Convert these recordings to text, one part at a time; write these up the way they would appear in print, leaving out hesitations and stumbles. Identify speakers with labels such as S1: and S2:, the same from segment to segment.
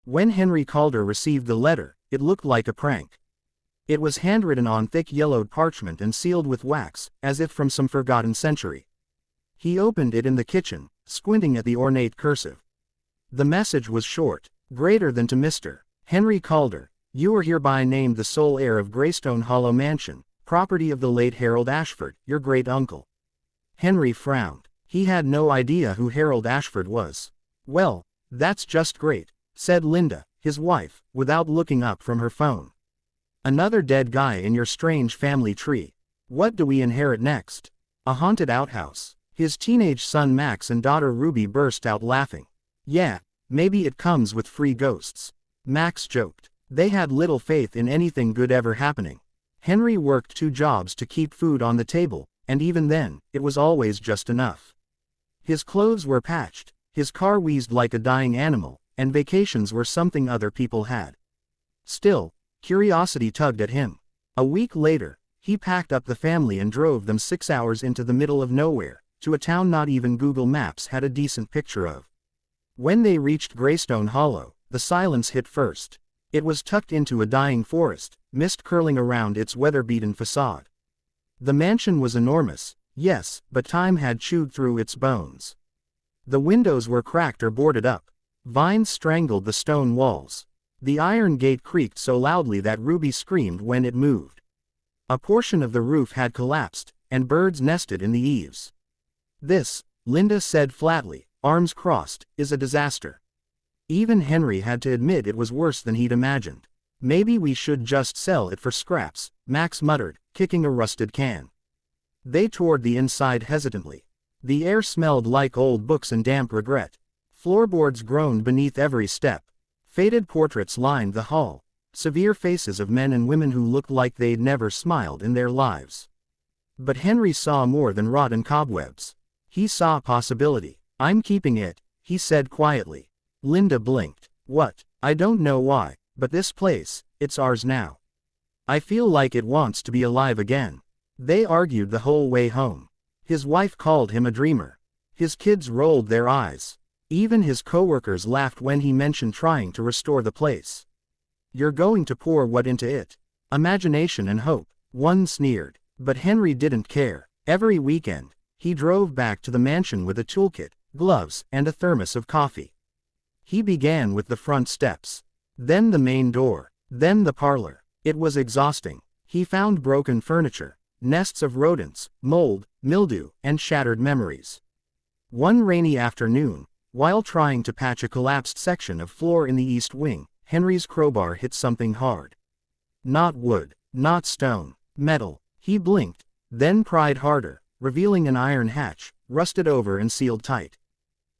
S1: When Henry Calder received the letter, it looked like a prank. It was handwritten on thick yellowed parchment and sealed with wax, as if from some forgotten century. He opened it in the kitchen, squinting at the ornate cursive. The message was short, greater than to Mr. Henry Calder. You are hereby named the sole heir of Greystone Hollow Mansion, property of the late Harold Ashford, your great-uncle. Henry frowned. He had no idea who Harold Ashford was. Well, that's just great, said Linda, his wife, without looking up from her phone. Another dead guy in your strange family tree. What do we inherit next? A haunted outhouse. His teenage son Max and daughter Ruby burst out laughing. Yeah, maybe it comes with free ghosts. Max joked. They had little faith in anything good ever happening. Henry worked 2 jobs to keep food on the table, and even then, it was always just enough. His clothes were patched, his car wheezed like a dying animal, and vacations were something other people had. Still, curiosity tugged at him. A week later, he packed up the family and drove them 6 hours into the middle of nowhere, to a town not even Google Maps had a decent picture of. When they reached Greystone Hollow, the silence hit first. It was tucked into a dying forest, mist curling around its weather-beaten facade. The mansion was enormous, yes, but time had chewed through its bones. The windows were cracked or boarded up. Vines strangled the stone walls. The iron gate creaked so loudly that Ruby screamed when it moved. A portion of the roof had collapsed, and birds nested in the eaves. This, Linda said flatly, arms crossed, is a disaster. Even Henry had to admit it was worse than he'd imagined. Maybe we should just sell it for scraps, Max muttered, kicking a rusted can. They toured the inside hesitantly. The air smelled like old books and damp regret. Floorboards groaned beneath every step. Faded portraits lined the hall. Severe faces of men and women who looked like they'd never smiled in their lives. But Henry saw more than rotten cobwebs. He saw possibility. I'm keeping it, he said quietly. Linda blinked. What? I don't know why, but this place, it's ours now. I feel like it wants to be alive again. They argued the whole way home. His wife called him a dreamer. His kids rolled their eyes. Even his coworkers laughed when he mentioned trying to restore the place. You're going to pour what into it? Imagination and hope, one sneered. But Henry didn't care. Every weekend, he drove back to the mansion with a toolkit, gloves, and a thermos of coffee. He began with the front steps. Then the main door. Then the parlor. It was exhausting. He found broken furniture, nests of rodents, mold, mildew, and shattered memories. One rainy afternoon, while trying to patch a collapsed section of floor in the east wing, Henry's crowbar hit something hard. Not wood, not stone, metal. He blinked, then pried harder, revealing an iron hatch, rusted over and sealed tight.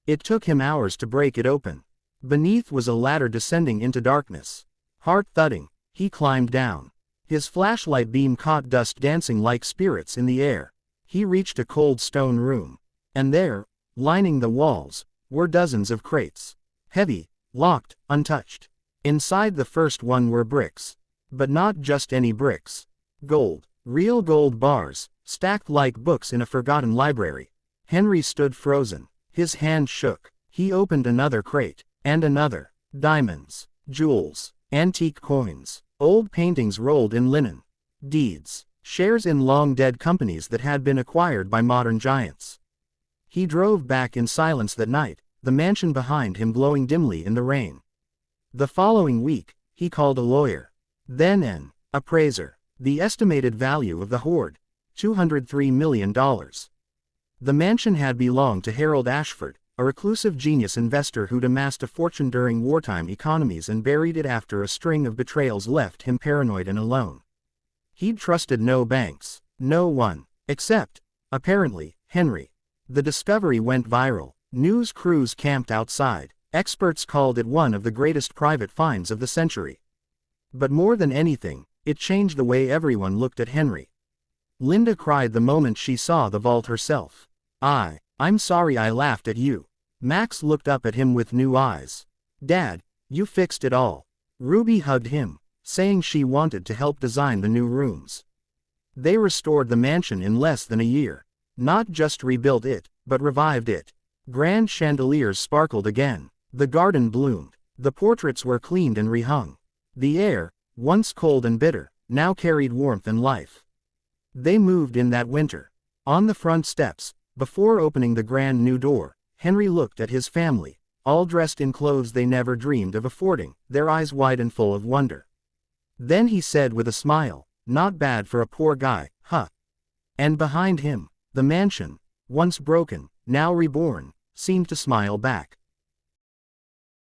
S1: It took him hours to break it open. Beneath was a ladder descending into darkness. Heart thudding, he climbed down. His flashlight beam caught dust dancing like spirits in the air. He reached a cold stone room. And there, lining the walls, were dozens of crates. Heavy, locked, untouched. Inside the first one were bricks. But not just any bricks. Gold. Real gold bars, stacked like books in a forgotten library. Henry stood frozen. His hand shook. He opened another crate. And another. Diamonds. Jewels. Antique coins. Old paintings rolled in linen. Deeds. Shares in long-dead companies that had been acquired by modern giants. He drove back in silence that night, the mansion behind him glowing dimly in the rain. The following week, he called a lawyer. Then an appraiser. The estimated value of the hoard, $203 million. The mansion had belonged to Harold Ashford, a reclusive genius investor who'd amassed a fortune during wartime economies and buried it after a string of betrayals left him paranoid and alone. He'd trusted no banks, no one, except, apparently, Henry. The discovery went viral. News crews camped outside. Experts called it one of the greatest private finds of the century. But more than anything, it changed the way everyone looked at Henry. Linda cried the moment she saw the vault herself. I'm sorry I laughed at you. Max looked up at him with new eyes. Dad, you fixed it all. Ruby hugged him, saying she wanted to help design the new rooms. They restored the mansion in less than a year. Not just rebuilt it, but revived it. Grand chandeliers sparkled again. The garden bloomed. The portraits were cleaned and rehung. The air, once cold and bitter, now carried warmth and life. They moved in that winter. On the front steps, before opening the grand new door, Henry looked at his family, all dressed in clothes they never dreamed of affording, their eyes wide and full of wonder. Then he said with a smile, "Not bad for a poor guy, huh?" And behind him, the mansion, once broken, now reborn, seemed to smile back.